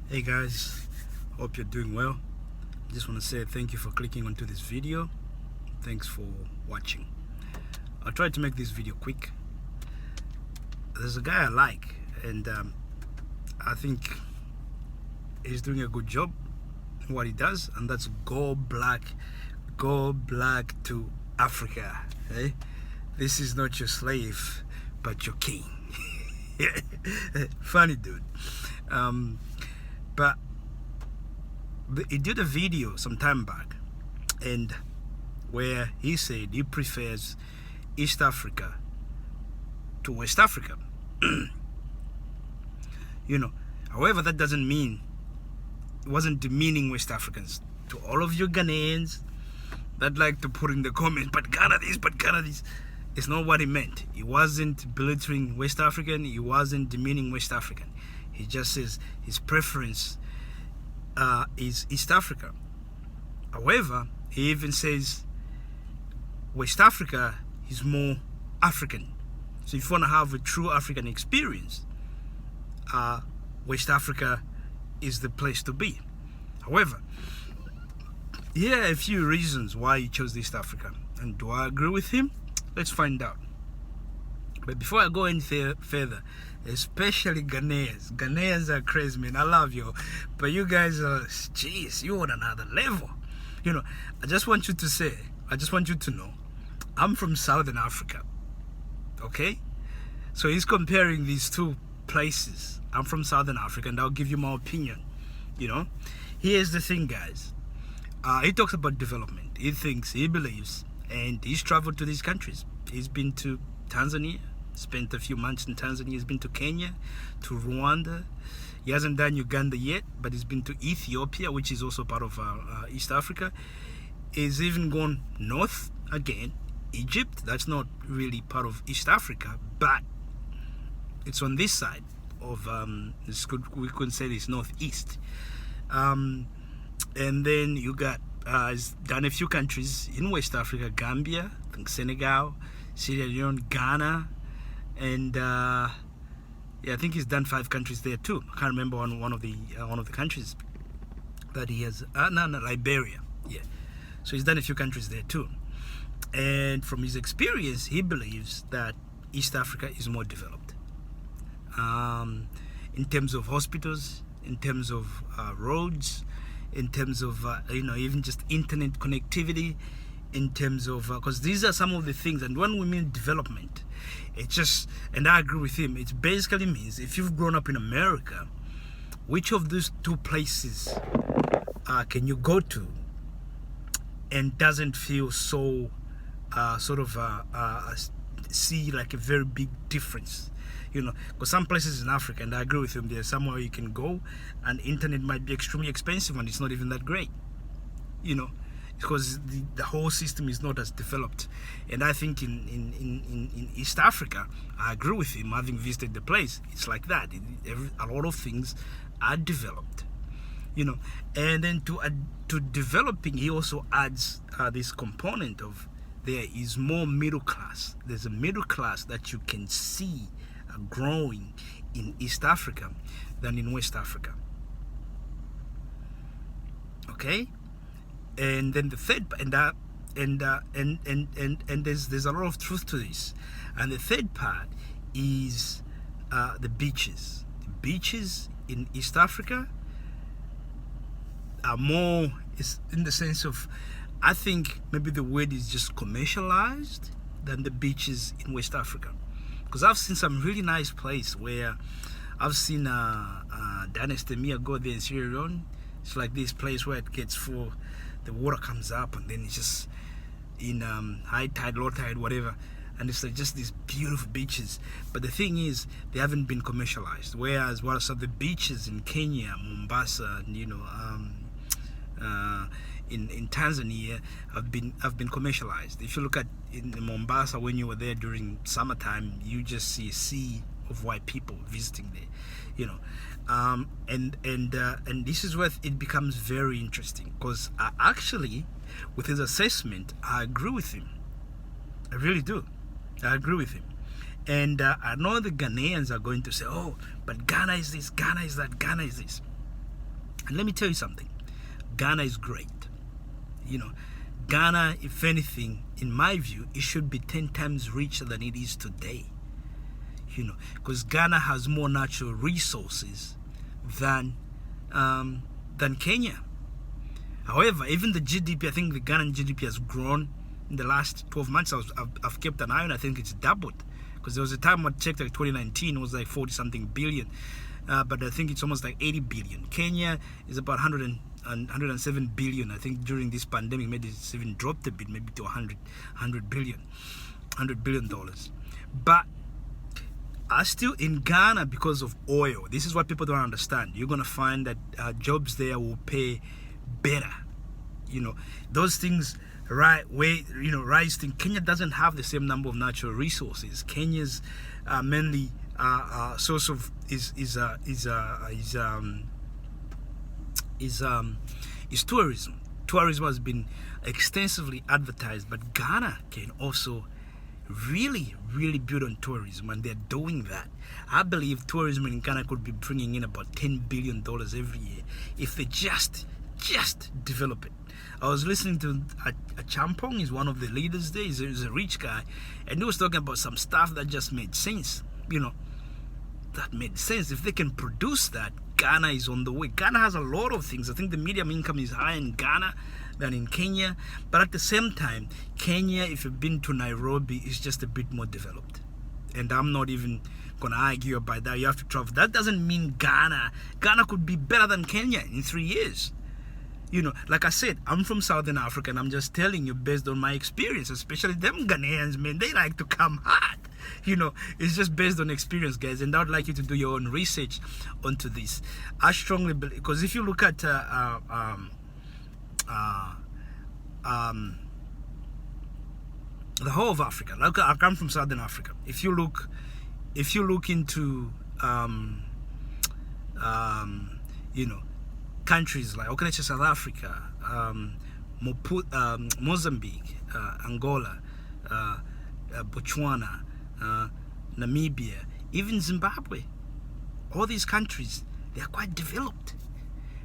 Hey guys, hope you're doing well. Just want to say thank you for clicking onto this video. Thanks for watching. I'll try to make this video quick. There's a guy I like, and I think he's doing a good job in what he does, and that's Go Black to Africa. Hey? This is not your slave, but your king. Funny dude. But he did a video some time back, and where he said he prefers East Africa to West Africa. However, that doesn't mean it wasn't demeaning West Africans. To all of you Ghanaians that like to put in the comments, but Ghana this, it's not what he meant. He wasn't belittling West African, he wasn't demeaning West African. He just says his preference is East Africa. However, he even says West Africa is more African. So if you want to have a true African experience, West Africa is the place to be. However, here are a few reasons why he chose East Africa. And do I agree with him? Let's find out. But before I go any further, especially Ghanaians are crazy, man. I love you, but you guys are, jeez, you on another level. I just want you to know, I'm from Southern Africa. Okay, so he's comparing these two places. I'm from Southern Africa, and I'll give you my opinion. Here's the thing, guys. He talks about development. He believes, and he's traveled to these countries. He's been to Tanzania, spent a few months in Tanzania. He's been to Kenya, to Rwanda. He hasn't done Uganda yet, but he's been to Ethiopia, which is also part of East Africa. He's even gone north again, Egypt. That's not really part of East Africa, but it's on this side of we could say it's northeast. And then you got he's done a few countries in West Africa: Gambia, I think Senegal, Sierra Leone, Ghana, and I think he's done 5 countries there too. I can't remember one of the countries that he has. Liberia. Yeah, so he's done a few countries there too. And from his experience, he believes that East Africa is more developed in terms of hospitals, in terms of roads, in terms of even just internet connectivity, in terms of because these are some of the things. And when we mean development, and I agree with him, it basically means if you've grown up in America, which of these two places can you go to and doesn't feel so see like a very big difference? Because some places in Africa, and I agree with him, there's somewhere you can go and internet might be extremely expensive and it's not even that great, because the whole system is not as developed. And I think in East Africa, I agree with him, having visited the place, it's like that. A lot of things are developed, and then to developing, he also adds this component of there is more middle class. There's a middle class that you can see growing in East Africa than in West Africa. Okay, and then the third, and there's a lot of truth to this. And the third part is the beaches. The beaches in East Africa are more, is in the sense of, I think maybe the word is just commercialized than the beaches in West Africa. Because I've seen some really nice place where I've seen Dynasty Mia go there in Sierra Leone. It's like this place where it gets full, the water comes up, and then it's just in high tide, low tide, whatever, and it's like just these beautiful beaches. But the thing is, they haven't been commercialized. Whereas what are the beaches in Kenya, Mombasa, and in Tanzania have been commercialized. If you look at in Mombasa, when you were there during summertime, you just see a sea of white people visiting there, and this is where it becomes very interesting, because actually with his assessment, I agree with him. I really do. I agree with him. And I know the Ghanaians are going to say, oh, but Ghana is this, Ghana is that, Ghana is this. And let me tell you something. Ghana is great. You know, Ghana, if anything, in my view, it should be 10 times richer than it is today. You know, because Ghana has more natural resources than Kenya. However, even the GDP, I think the Ghanaian GDP has grown in the last 12 months. I've kept an eye on. I think it's doubled, because there was a time I checked, like 2019, it was like 40 something billion, but I think it's almost like 80 billion. Kenya is about 107 billion. I think during this pandemic, maybe it's even dropped a bit, maybe to 100 billion dollars. But are still in Ghana because of oil. This is what people don't understand. You're gonna find that jobs there will pay better. You know, those things, right? Rice thing. Kenya doesn't have the same number of natural resources. Kenya's mainly source of is tourism. Tourism has been extensively advertised, but Ghana can also really build on tourism, and they're doing that. I believe tourism in Ghana could be bringing in about $10 billion every year if they just develop it. I was listening to a Champong, he's one of the leaders there. He's a rich guy, and he was talking about some stuff that just made sense. You know, that made sense. If they can produce that, Ghana is on the way. Ghana has a lot of things. I think the median income is higher in Ghana than in Kenya, but at the same time, Kenya, if you've been to Nairobi, is just a bit more developed. And I'm not even gonna argue about that. You have to travel. That doesn't mean Ghana could be better than Kenya in 3 years. You know, like I said, I'm from Southern Africa, and I'm just telling you based on my experience. Especially them Ghanaians, man, they like to come hard. You know, it's just based on experience, guys, and I would like you to do your own research onto this. I strongly believe, because if you look at the whole of Africa, like I come from Southern Africa. If you look into you know, countries like, okay, let's say South Africa, Mozambique, Angola, Botswana, Namibia, even Zimbabwe, all these countries, they are quite developed.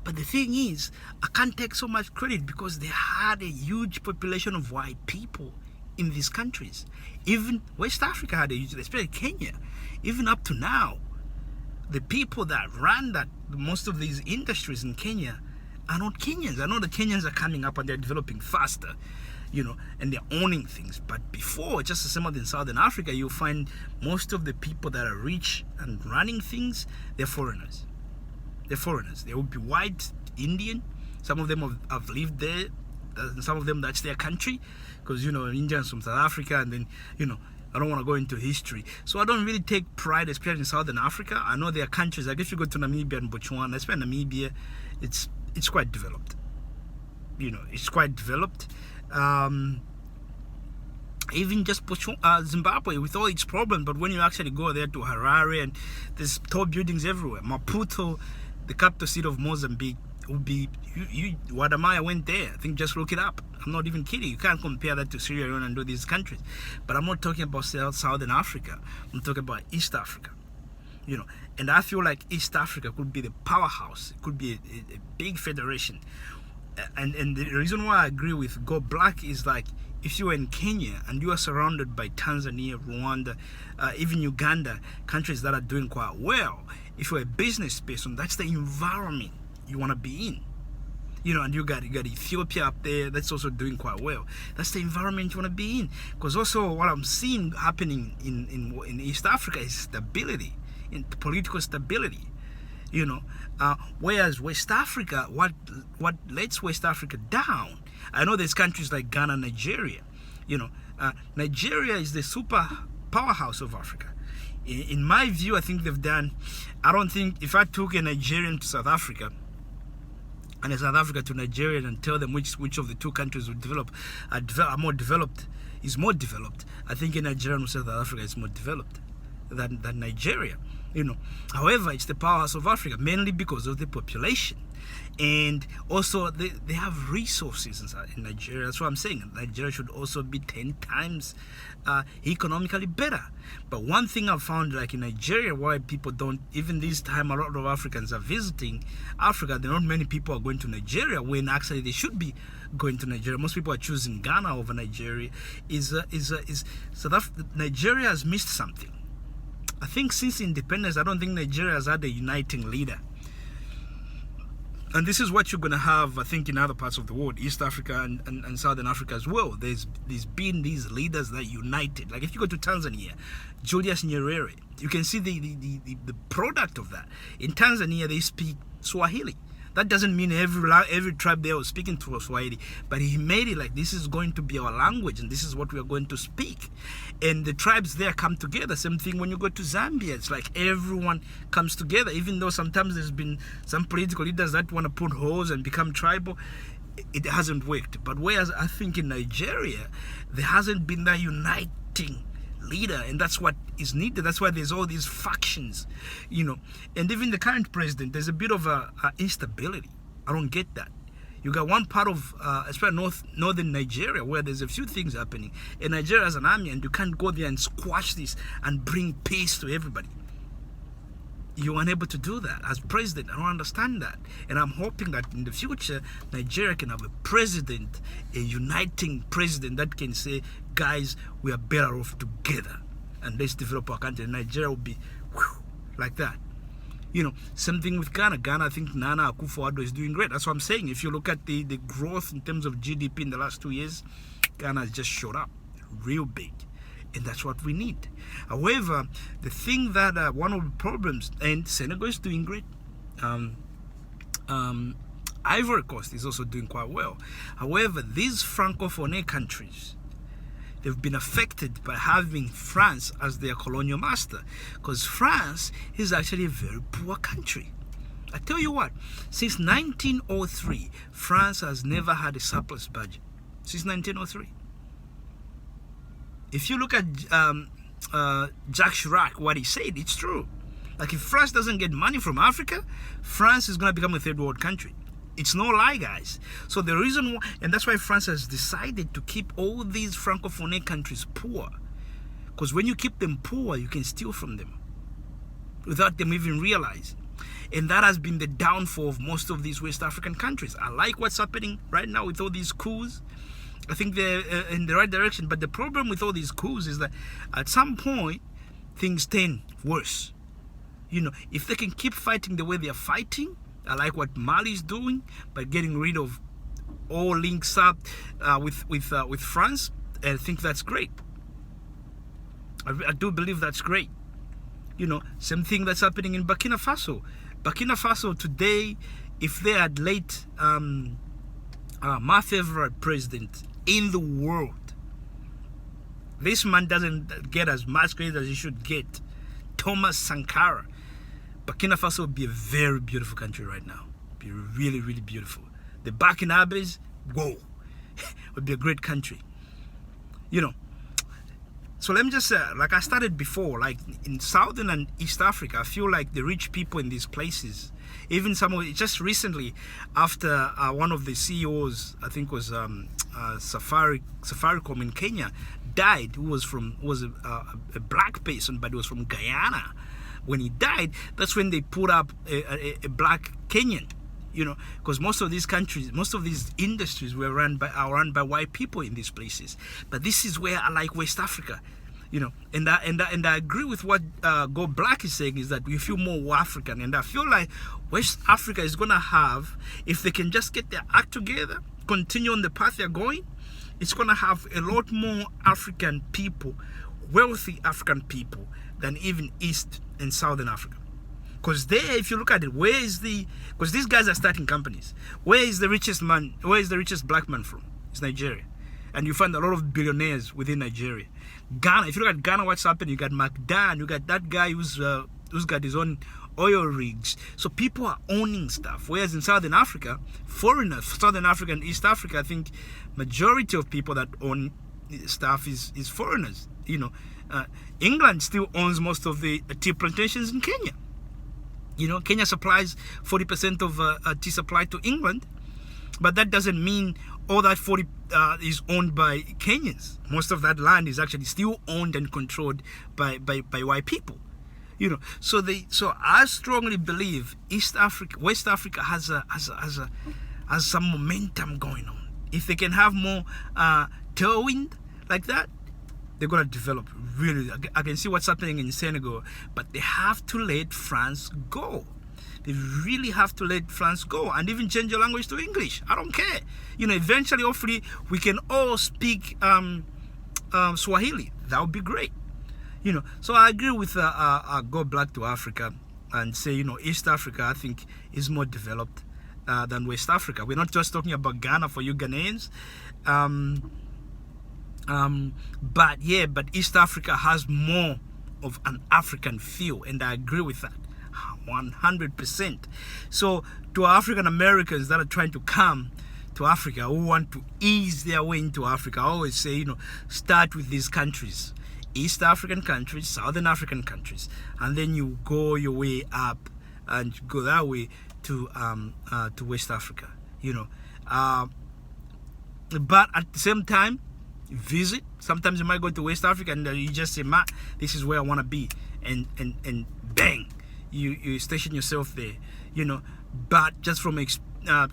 But the thing is, I can't take so much credit because they had a huge population of white people in these countries. Even West Africa had a huge, especially Kenya. Even up to now, the people that run most of these industries in Kenya are not Kenyans. I know the Kenyans are coming up and they're developing faster, you know, and they're owning things. But before, just the same as in Southern Africa, you'll find most of the people that are rich and running things, they're foreigners. They're foreigners. They will be white, Indian. Some of them have lived there. Some of them, that's their country. Because, you know, Indians from South Africa, and then, you know, I don't want to go into history. So I don't really take pride, especially in Southern Africa. I know there are countries, like if you go to Namibia and Botswana, especially Namibia, it's quite developed. You know, it's quite developed. Even just Zimbabwe with all its problems, but when you actually go there to Harare, and there's tall buildings everywhere. Maputo, the capital city of Mozambique, would be, Wadamaya went there. I think just look it up. I'm not even kidding. You can't compare that to Sierra Leone and all these countries. But I'm not talking about Southern Africa. I'm talking about East Africa. You know, and I feel like East Africa could be the powerhouse. It could be a big federation. And the reason why I agree with Go Black is, like, if you are in Kenya and you are surrounded by Tanzania, Rwanda, even Uganda, countries that are doing quite well, if you're a business person, that's the environment you want to be in. You know, and you got Ethiopia up there, that's also doing quite well. That's the environment you want to be in. Because also what I'm seeing happening in East Africa is stability, in political stability. You know, whereas West Africa, what lets West Africa down? I know there's countries like Ghana, Nigeria. You know, Nigeria is the super powerhouse of Africa. In my view, I think they've done. I don't think if I took a Nigerian to South Africa and a South Africa to Nigeria and tell them which of the two countries would are more developed, I think a Nigerian to South Africa is more developed than Nigeria. However, it's the powerhouse of Africa, mainly because of the population. And also they have resources in Nigeria. That's what I'm saying. Nigeria should also be 10 times economically better. But one thing I've found, like in Nigeria, why people don't, even this time a lot of Africans are visiting Africa, there are not many people are going to Nigeria when actually they should be going to Nigeria. Most people are choosing Ghana over Nigeria. Nigeria has missed something. I think since independence, I don't think Nigeria has had a uniting leader. And this is what you're going to have, I think, in other parts of the world, East Africa and Southern Africa as well. There's been these leaders that united. Like if you go to Tanzania, Julius Nyerere, you can see the product of that. In Tanzania, they speak Swahili. That doesn't mean every tribe there was speaking to Swahili, but he made it like this is going to be our language and this is what we are going to speak. And the tribes there come together. Same thing when you go to Zambia. It's like everyone comes together, even though sometimes there's been some political leaders that want to put holes and become tribal. It hasn't worked. But whereas I think in Nigeria, there hasn't been that uniting leader, and that's what is needed. That's why there's all these factions, and even the current president, there's a bit of a instability. I don't get that. You got one part of especially northern Nigeria where there's a few things happening, and Nigeria has an army, and you can't go there and squash this and bring peace to everybody. You're unable to do that as president. I don't understand that, and I'm hoping that in the future Nigeria can have a president, a uniting president that can say, guys, we are better off together and let's develop our country. Nigeria will be like that. Same thing with Ghana. I think Nana Akufo-Addo is doing great. That's what I'm saying. If you look at the growth in terms of GDP in the last 2 years, Ghana has just shot up real big. And that's what we need. However, the thing that one of the problems, and Senegal is doing great. Ivory Coast is also doing quite well. However, these Francophone countries, they've been affected by having France as their colonial master, because France is actually a very poor country. I tell you what, since 1903, France has never had a surplus budget. Since 1903. If you look at Jacques Chirac, what he said, it's true. Like if France doesn't get money from Africa, France is going to become a third world country. It's no lie, guys. So the reason why, and that's why France has decided to keep all these Francophone countries poor. Because when you keep them poor, you can steal from them without them even realizing. And that has been the downfall of most of these West African countries. I like what's happening right now with all these coups. I think they're in the right direction. But the problem with all these coups is that at some point, things turn worse. If they can keep fighting the way they're fighting, I like what Mali is doing by getting rid of all links up with France. I think that's great. I do believe that's great. Same thing that's happening in Burkina Faso. Burkina Faso today, if they had late my favorite president in the world, this man doesn't get as much credit as he should get, Thomas Sankara, Burkina Faso would be a very beautiful country right now. Be really, really beautiful. The Burkinabes, whoa, would be a great country. So let me just say, like I started before, like in Southern and East Africa, I feel like the rich people in these places, even just recently, after one of the CEOs, I think was Safaricom in Kenya, died, who was a black person, but he was from Guyana. When he died, that's when they put up a black Kenyan, because most of these countries, most of these industries are run by white people in these places. But this is where I like West Africa, and I agree with what Go Black is saying, is that we feel more African, and I feel like West Africa is gonna have, if they can just get their act together, continue on the path they're going, it's gonna have a lot more African people, wealthy African people, than even East and Southern Africa. Because there, if you look at it, because these guys are starting companies. Where is the richest black man from? It's Nigeria. And you find a lot of billionaires within Nigeria. Ghana, if you look at Ghana, what's happening? You got McDan, you got that guy who's got his own oil rigs. So people are owning stuff. Whereas in Southern Africa, foreigners, Southern Africa and East Africa, I think majority of people that own stuff is foreigners. England still owns most of the tea plantations in Kenya. You know, Kenya supplies 40% of tea supply to England, but that doesn't mean all that 40 is owned by Kenyans. Most of that land is actually still owned and controlled by white people. You know, so I strongly believe West Africa has some momentum going on. If they can have more tailwind like that, they're gonna develop really. I can see what's happening in Senegal, but they have to let France go. They really have to let France go and even change your language to English. I don't care. You know, eventually, hopefully, we can all speak Swahili. That would be great. You know, so I agree with Go Black to Africa and say, you know, East Africa, I think, is more developed than West Africa. We're not just talking about Ghana for you Ghanaians. But East Africa has more of an African feel, and I agree with that 100%. So to African Americans that are trying to come to Africa, who want to ease their way into Africa, I always say, you know, start with these countries, East African countries, Southern African countries, and then you go your way up and go that way to West Africa, you know. But at the same time, visit. Sometimes you might go to West Africa and you just say, "Ma, this is where I want to be," and bang, you station yourself there, you know. But just from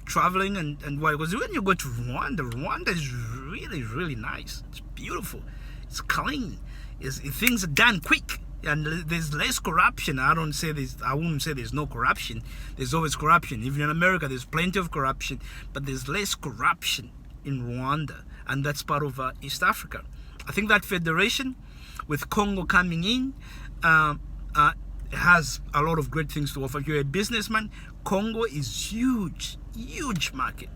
traveling and why? Because when you go to Rwanda is really nice. It's beautiful. It's clean. Things are done quick. And there's less corruption. I wouldn't say there's no corruption. There's always corruption. Even in America, there's plenty of corruption, but there's less corruption in Rwanda, and that's part of East Africa. I think that federation, with Congo coming in, has a lot of great things to offer. If you're a businessman, Congo is huge market.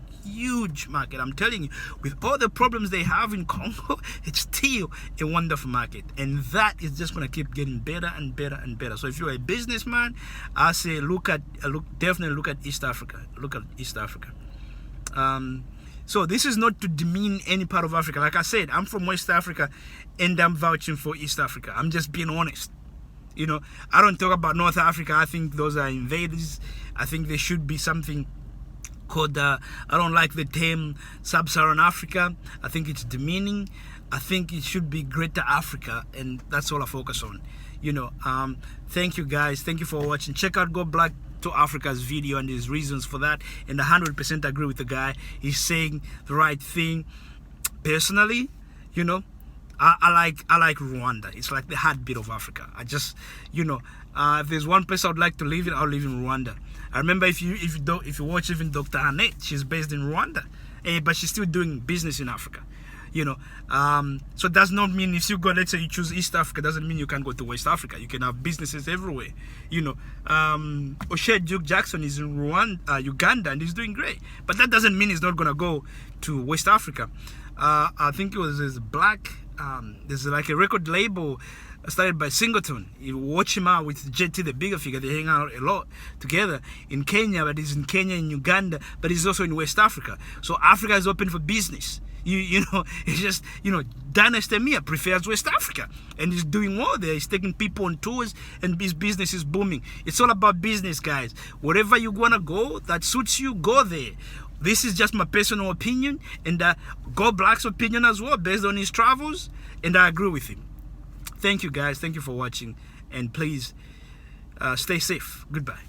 I'm telling you, with all the problems they have in Congo, it's still a wonderful market, and that is just going to keep getting better and better and better. So if you're a businessman, I say definitely look at East Africa. So this is not to demean any part of Africa. Like I said, I'm from West Africa, and I'm vouching for East Africa. I'm just being honest. You know, I don't talk about North Africa. I think those are invaders. I think there should be something called, I don't like the term Sub-Saharan Africa. I think it's demeaning. I think it should be Greater Africa, and that's all I focus on. You know, thank you guys. Thank you for watching. Check out Go Black to Africa's video and his reasons for that, and 100% agree with the guy. He's saying the right thing. Personally, you know, I like Rwanda. It's like the heartbeat of Africa. I just, you know, if there's one place I would like to live in, I'll live in Rwanda. I remember if you watch even Dr. Annette, she's based in Rwanda, but she's still doing business in Africa. You know, so it does not mean if you go, let's say you choose East Africa, doesn't mean you can go to West Africa. You can have businesses everywhere. You know, O'Shea Duke Jackson is in Uganda, and he's doing great. But that doesn't mean he's not gonna go to West Africa. I think it was there's like a record label started by Singleton. You watch him out with JT, the bigger figure. They hang out a lot together in Kenya, but he's in Kenya, in Uganda, but he's also in West Africa. So Africa is open for business. You know, it's just, you know, Dynasty Mia prefers West Africa, and he's doing well there. He's taking people on tours, and his business is booming. It's all about business, guys. Wherever you wanna go that suits you, go there. This is just my personal opinion, and Go Black's opinion as well, based on his travels, and I agree with him. Thank you, guys. Thank you for watching, and please stay safe. Goodbye.